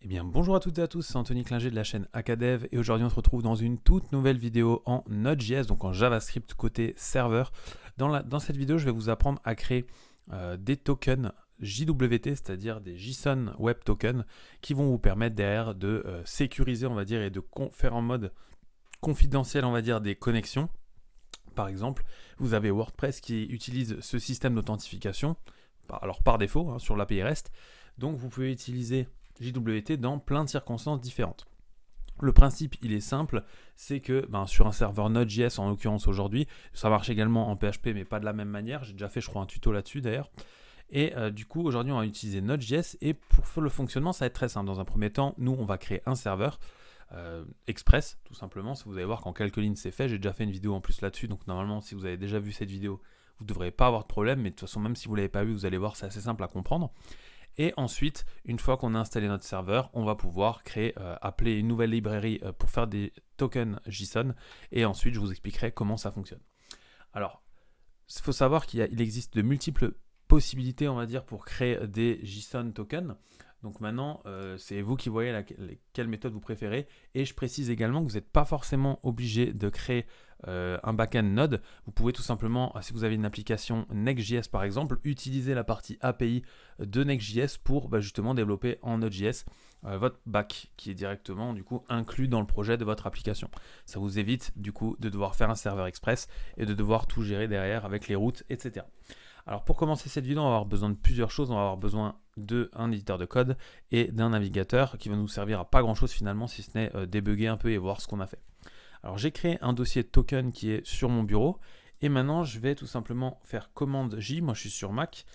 Eh bien, bonjour à toutes et à tous, c'est Anthony Klinger de la chaîne Acadev et aujourd'hui on se retrouve dans une toute nouvelle vidéo en Node.js, donc en JavaScript côté serveur. Dans cette vidéo, je vais vous apprendre à créer des tokens JWT, c'est-à-dire des JSON Web Tokens, qui vont vous permettre derrière de sécuriser, on va dire, et de faire en mode confidentiel, on va dire, des connexions. Par exemple, vous avez WordPress qui utilise ce système d'authentification, alors par défaut, hein, sur l'API REST, donc vous pouvez utiliser JWT dans plein de circonstances différentes. Le principe, il est simple, c'est que sur un serveur Node.js, en l'occurrence aujourd'hui, ça marche également en PHP, mais pas de la même manière. J'ai déjà fait, je crois, un tuto là-dessus d'ailleurs. Et du coup, aujourd'hui, on va utiliser Node.js. Et pour le fonctionnement, ça va être très simple. Dans un premier temps, nous, on va créer un serveur Express, tout simplement. Vous allez voir qu'en quelques lignes, c'est fait. J'ai déjà fait une vidéo en plus là-dessus. Donc, normalement, si vous avez déjà vu cette vidéo, vous ne devrez pas avoir de problème. Mais de toute façon, même si vous ne l'avez pas vu, vous allez voir, c'est assez simple à comprendre. Et ensuite, une fois qu'on a installé notre serveur, on va pouvoir appeler une nouvelle librairie pour faire des tokens JSON. Et ensuite, je vous expliquerai comment ça fonctionne. Alors, il faut savoir qu'il existe de multiples possibilités, on va dire, pour créer des JSON tokens. Donc maintenant, c'est vous qui voyez quelle méthode vous préférez. Et je précise également que vous n'êtes pas forcément obligé de créer un backend Node. Vous pouvez tout simplement, si vous avez une application Next.js par exemple, utiliser la partie API de Next.js pour justement développer en Node.js votre back qui est directement du coup inclus dans le projet de votre application. Ça vous évite du coup de devoir faire un serveur express et de devoir tout gérer derrière avec les routes, etc. Alors pour commencer cette vidéo, on va avoir besoin de plusieurs choses. On va avoir besoin d'un éditeur de code et d'un navigateur qui va nous servir à pas grand chose finalement si ce n'est débugger un peu et voir ce qu'on a fait. Alors j'ai créé un dossier token qui est sur mon bureau et maintenant je vais tout simplement faire commande J, moi je suis sur Mac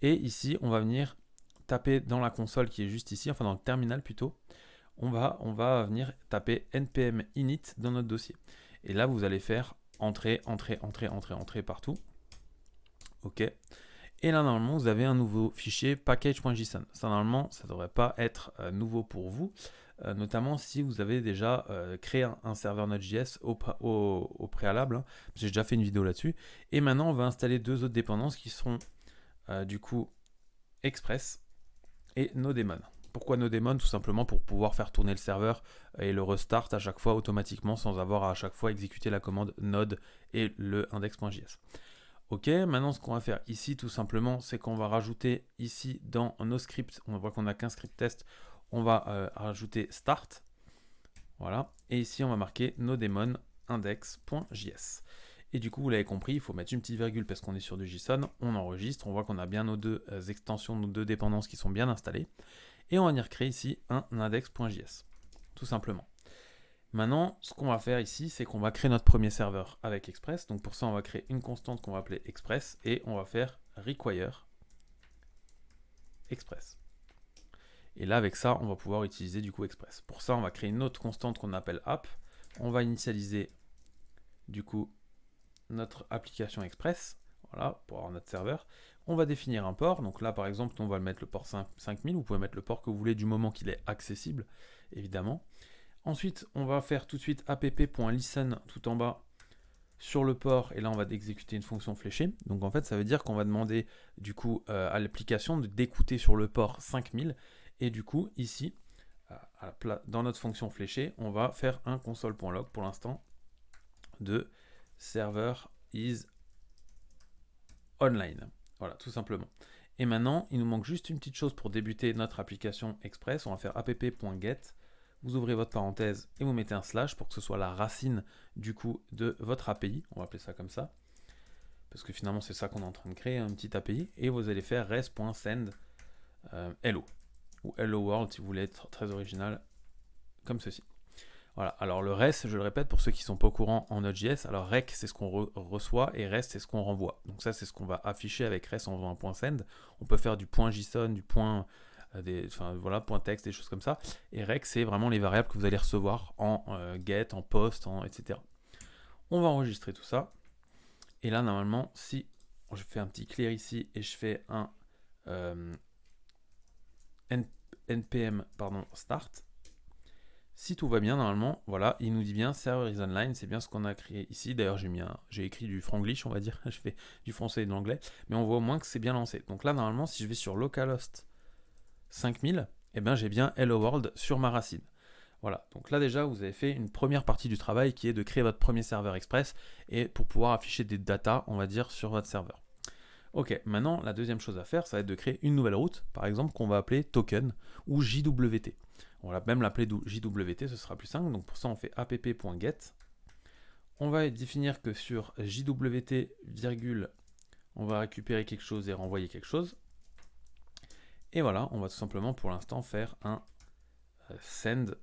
et ici on va venir taper dans la console qui est juste ici, enfin dans le terminal plutôt, on va venir taper npm init dans notre dossier. Et là vous allez faire entrée partout. OK. Et là, normalement, vous avez un nouveau fichier package.json. Ça, normalement, ça ne devrait pas être nouveau pour vous, notamment si vous avez déjà créé un serveur Node.js au préalable. Hein. J'ai déjà fait une vidéo là-dessus. Et maintenant, on va installer deux autres dépendances qui seront du coup Express et Nodemon. Pourquoi Nodemon? Tout simplement pour pouvoir faire tourner le serveur et le restart à chaque fois automatiquement sans avoir à chaque fois exécuter la commande node et le index.js. Ok, maintenant ce qu'on va faire ici tout simplement, c'est qu'on va rajouter ici dans nos scripts, on voit qu'on n'a qu'un script test, on va rajouter start, voilà, et ici on va marquer nodemon index.js. Et du coup, vous l'avez compris, il faut mettre une petite virgule parce qu'on est sur du JSON, on enregistre, on voit qu'on a bien nos deux extensions, nos deux dépendances qui sont bien installées, et on va venir créer ici un index.js, tout simplement. Maintenant, ce qu'on va faire ici, c'est qu'on va créer notre premier serveur avec Express. Donc pour ça, on va créer une constante qu'on va appeler Express et on va faire require Express. Et là, avec ça, on va pouvoir utiliser du coup Express. Pour ça, on va créer une autre constante qu'on appelle app. On va initialiser du coup notre application Express. Voilà, pour avoir notre serveur. On va définir un port. Donc là, par exemple, on va mettre le port 5000. Vous pouvez mettre le port que vous voulez du moment qu'il est accessible, évidemment. Ensuite, on va faire tout de suite app.listen tout en bas sur le port et là on va exécuter une fonction fléchée. Donc en fait ça veut dire qu'on va demander du coup à l'application d'écouter sur le port 5000 et du coup ici dans notre fonction fléchée on va faire un console.log pour l'instant de server is online. Voilà, tout simplement. Et maintenant il nous manque juste une petite chose pour débuter notre application Express. On va faire app.get. Vous ouvrez votre parenthèse et vous mettez un slash pour que ce soit la racine du coup de votre API. On va appeler ça comme ça. Parce que finalement, c'est ça qu'on est en train de créer, une petite API. Et vous allez faire res.send hello. Ou hello world si vous voulez être très original, comme ceci. Voilà. Alors le res, je le répète pour ceux qui ne sont pas au courant en Node.js, alors rec c'est ce qu'on reçoit et rest c'est ce qu'on renvoie. Donc ça c'est ce qu'on va afficher avec res en faisant un point send. On peut faire du point JSON, du point point texte, des choses comme ça. Et rec, c'est vraiment les variables que vous allez recevoir en get, en post, etc. On va enregistrer tout ça. Et là, normalement, si je fais un petit clear ici et je fais un npm start, si tout va bien, normalement, voilà, il nous dit bien server is online, c'est bien ce qu'on a créé ici. D'ailleurs, j'ai écrit du franglish, on va dire, je fais du français et de l'anglais, mais on voit au moins que c'est bien lancé. Donc là, normalement, si je vais sur localhost 5000 eh ben, j'ai bien Hello World sur ma racine. Voilà, donc là déjà vous avez fait une première partie du travail qui est de créer votre premier serveur express et pour pouvoir afficher des datas, on va dire, sur votre serveur. Ok, maintenant la deuxième chose à faire, ça va être de créer une nouvelle route, par exemple qu'on va appeler token ou JWT. On va même l'appeler JWT, ce sera plus simple, donc pour ça on fait app.get. On va définir que sur JWT, virgule, on va récupérer quelque chose et renvoyer quelque chose. Et voilà, on va tout simplement pour l'instant faire un send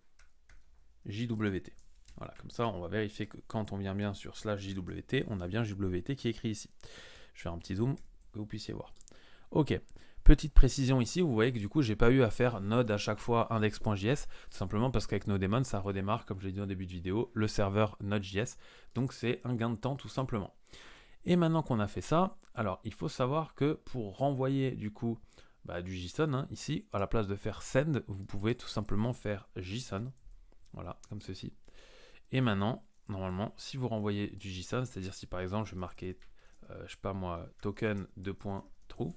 JWT. Voilà, comme ça on va vérifier que quand on vient bien sur /JWT, on a bien JWT qui est écrit ici. Je vais faire un petit zoom que vous puissiez voir. Ok, petite précision ici, vous voyez que du coup j'ai pas eu à faire node à chaque fois index.js, tout simplement parce qu'avec Nodemon ça redémarre, comme je l'ai dit en début de vidéo, le serveur Node.js, donc c'est un gain de temps tout simplement. Et maintenant qu'on a fait ça, alors il faut savoir que pour renvoyer du coup du JSON, hein, ici, à la place de faire send, vous pouvez tout simplement faire JSON, voilà, comme ceci. Et maintenant, normalement, si vous renvoyez du JSON, c'est-à-dire si par exemple je vais marquer, je sais pas moi, token 2.true,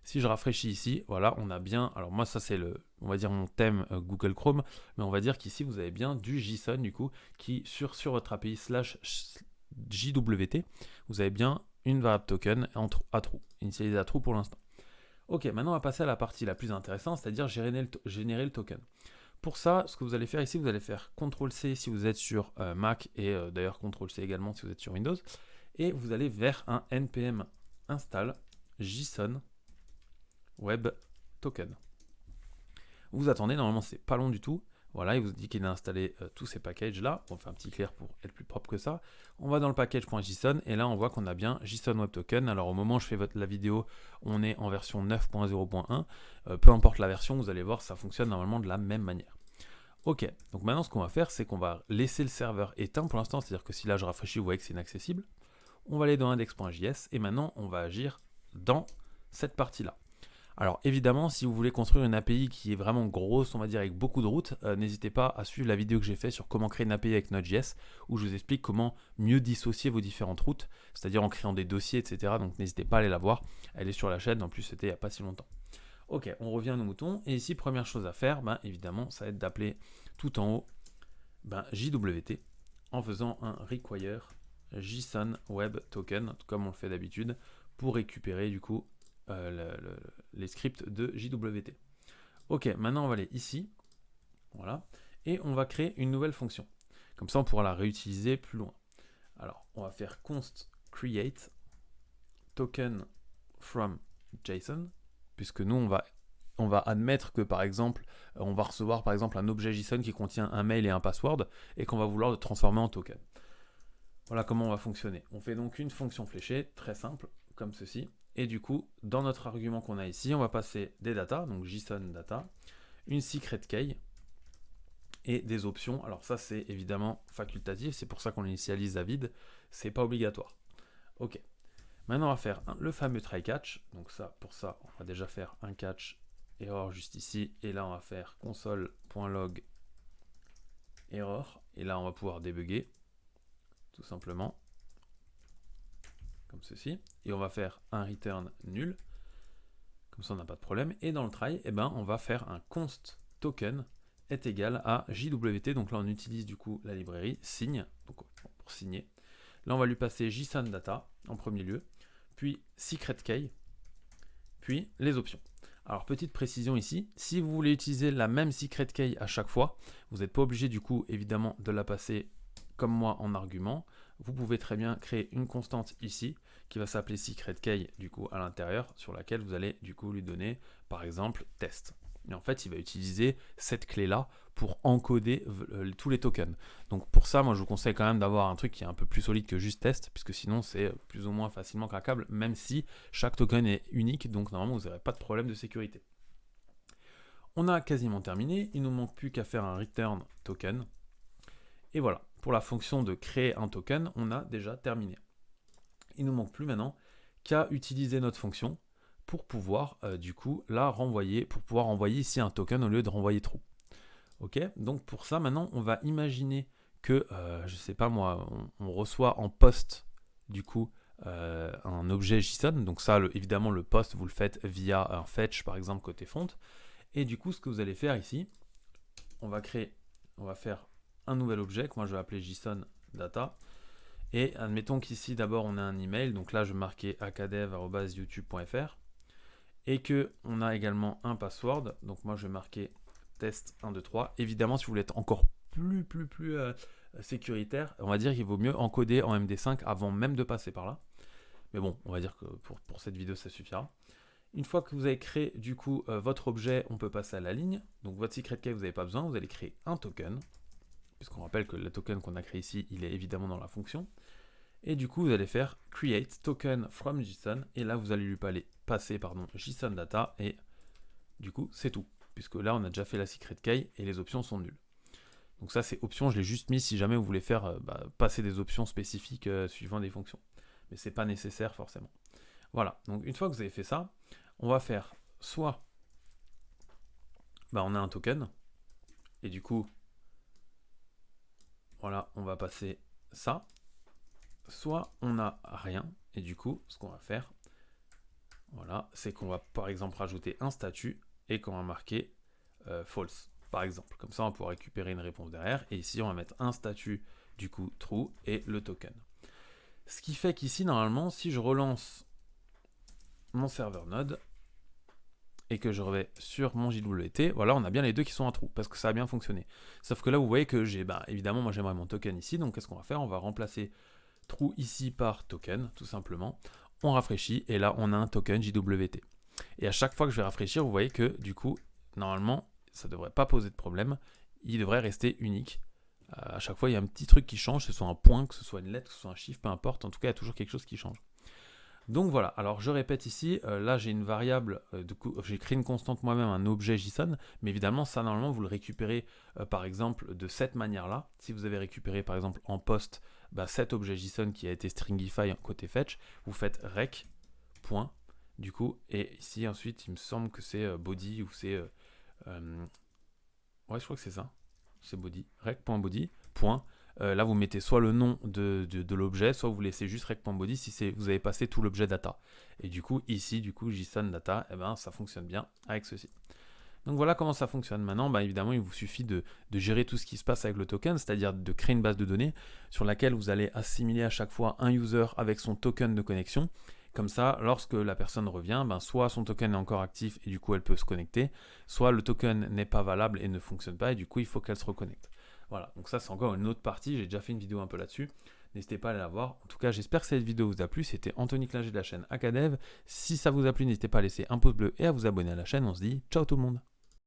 si je rafraîchis ici, voilà, on a bien, alors moi ça c'est on va dire mon thème Google Chrome, mais on va dire qu'ici vous avez bien du JSON du coup, qui sur votre API /JWT, vous avez bien une variable token à true, initialisée à true pour l'instant. Ok, maintenant on va passer à la partie la plus intéressante, c'est-à-dire générer le token. Pour ça, ce que vous allez faire ici, vous allez faire CTRL-C si vous êtes sur Mac et d'ailleurs CTRL-C également si vous êtes sur Windows. Et vous allez vers un npm install JSON web token. Vous attendez, normalement c'est pas long du tout. Voilà, il vous dit qu'il a installé tous ces packages là. On fait un petit clair pour être plus propre que ça. On va dans le package.json et là on voit qu'on a bien JSON Web Token. Alors au moment où je fais la vidéo, on est en version 9.0.1. Peu importe la version, vous allez voir, ça fonctionne normalement de la même manière. Ok, donc maintenant ce qu'on va faire, c'est qu'on va laisser le serveur éteint pour l'instant, c'est-à-dire que si là je rafraîchis, vous voyez que c'est inaccessible. On va aller dans index.js et maintenant on va agir dans cette partie-là. Alors évidemment, si vous voulez construire une API qui est vraiment grosse, on va dire avec beaucoup de routes, n'hésitez pas à suivre la vidéo que j'ai faite sur comment créer une API avec Node.js, où je vous explique comment mieux dissocier vos différentes routes, c'est-à-dire en créant des dossiers, etc. Donc n'hésitez pas à aller la voir, elle est sur la chaîne, en plus c'était il n'y a pas si longtemps. Ok, on revient à nos moutons, et ici, première chose à faire, évidemment, ça va être d'appeler tout en haut JWT, en faisant un require JSON Web Token, comme on le fait d'habitude, pour récupérer du coup les scripts de JWT. Ok, maintenant on va aller ici, voilà, et on va créer une nouvelle fonction. Comme ça on pourra la réutiliser plus loin. Alors on va faire const create token from JSON, puisque nous on va admettre que par exemple on va recevoir par exemple un objet JSON qui contient un mail et un password et qu'on va vouloir le transformer en token. Voilà comment on va fonctionner. On fait donc une fonction fléchée, très simple, comme ceci. Et du coup, dans notre argument qu'on a ici, on va passer des data, donc JSON data, une secret key et des options. Alors ça, c'est évidemment facultatif, c'est pour ça qu'on l'initialise à vide, c'est pas obligatoire. Ok. Maintenant, on va faire le fameux try catch. Donc ça, pour ça, on va déjà faire un catch error juste ici. Et là, on va faire console.log error. Et là, on va pouvoir débugger, tout simplement. Comme ceci, et on va faire un return nul, comme ça on n'a pas de problème, et dans le try, on va faire un const token est égal à JWT, donc là on utilise du coup la librairie signe, donc pour signer, là on va lui passer JSON data en premier lieu, puis secret key, puis les options. Alors petite précision ici, si vous voulez utiliser la même secret key à chaque fois, vous n'êtes pas obligé du coup évidemment de la passer comme moi en argument. Vous pouvez très bien créer une constante ici qui va s'appeler secret key du coup à l'intérieur, sur laquelle vous allez du coup lui donner par exemple test. Et en fait, il va utiliser cette clé-là pour encoder tous les tokens. Donc pour ça, moi je vous conseille quand même d'avoir un truc qui est un peu plus solide que juste test, puisque sinon c'est plus ou moins facilement craquable, même si chaque token est unique, donc normalement vous n'aurez pas de problème de sécurité. On a quasiment terminé, il ne nous manque plus qu'à faire un return token. Et voilà, pour la fonction de créer un token, on a déjà terminé. Il ne nous manque plus maintenant qu'à utiliser notre fonction pour pouvoir du coup la renvoyer, pour pouvoir envoyer ici un token au lieu de renvoyer true. Ok, donc pour ça maintenant on va imaginer que, je sais pas moi, on reçoit en post du coup un objet JSON, donc ça évidemment le post vous le faites via un fetch par exemple côté front, Et du coup, ce que vous allez faire ici, on va faire un nouvel objet que moi je vais appeler JSON Data. Et admettons qu'ici d'abord on a un email, donc là je vais marquer akadev@youtube.fr et que on a également un password, donc moi je vais marquer test123. Évidemment, si vous voulez être encore plus sécuritaire, on va dire qu'il vaut mieux encoder en MD5 avant même de passer par là. Mais bon, on va dire que pour cette vidéo ça suffira. Une fois que vous avez créé du coup votre objet, on peut passer à la ligne. Donc votre secret key, vous n'avez pas besoin, vous allez créer un token, puisqu'on rappelle que le token qu'on a créé ici, il est évidemment dans la fonction. Et du coup, vous allez faire create token from JSON, et là vous allez lui passer JSON data, et du coup c'est tout, puisque là on a déjà fait la secret key et les options sont nulles. Donc ça c'est option, je l'ai juste mis si jamais vous voulez faire passer des options spécifiques suivant des fonctions. Mais c'est pas nécessaire forcément. Voilà, donc une fois que vous avez fait ça, on va faire soit on a un token, et du coup, voilà, on va passer ça, soit on n'a rien, et du coup, ce qu'on va faire, voilà, c'est qu'on va par exemple rajouter un statut et qu'on va marquer false, par exemple. Comme ça, on va pouvoir récupérer une réponse derrière, et ici, on va mettre un statut, du coup, true, et le token. Ce qui fait qu'ici, normalement, si je relance mon serveur Node, et que je revais sur mon JWT, voilà, on a bien les deux qui sont en true, parce que ça a bien fonctionné. Sauf que là, vous voyez que j'ai, évidemment, moi j'aimerais mon token ici, donc qu'est-ce qu'on va faire? On va remplacer true ici par token, tout simplement. On rafraîchit, et là, on a un token JWT. Et à chaque fois que je vais rafraîchir, vous voyez que, du coup, normalement, ça ne devrait pas poser de problème, il devrait rester unique. À chaque fois, il y a un petit truc qui change, que ce soit un point, que ce soit une lettre, que ce soit un chiffre, peu importe, en tout cas, il y a toujours quelque chose qui change. Donc voilà, alors je répète ici, là j'ai une variable, du coup j'ai créé une constante moi-même, un objet JSON, mais évidemment ça normalement vous le récupérez par exemple de cette manière-là. Si vous avez récupéré par exemple en post cet objet JSON qui a été stringify côté fetch, vous faites rec, point, du coup, et ici ensuite il me semble que c'est body ou c'est... ouais je crois que c'est ça, c'est body, rec.body, point. Là, vous mettez soit le nom de l'objet, soit vous laissez juste rec.body si vous avez passé tout l'objet data. Et du coup, ici, JSON data, ça fonctionne bien avec ceci. Donc voilà comment ça fonctionne. Maintenant, évidemment, il vous suffit de gérer tout ce qui se passe avec le token, c'est-à-dire de créer une base de données sur laquelle vous allez assimiler à chaque fois un user avec son token de connexion. Comme ça, lorsque la personne revient, soit son token est encore actif et du coup elle peut se connecter, soit le token n'est pas valable et ne fonctionne pas et du coup il faut qu'elle se reconnecte. Voilà, donc ça c'est encore une autre partie, j'ai déjà fait une vidéo un peu là-dessus, n'hésitez pas à aller la voir. En tout cas, j'espère que cette vidéo vous a plu, c'était Anthony Klinger de la chaîne Akadev. Si ça vous a plu, n'hésitez pas à laisser un pouce bleu et à vous abonner à la chaîne, on se dit ciao tout le monde.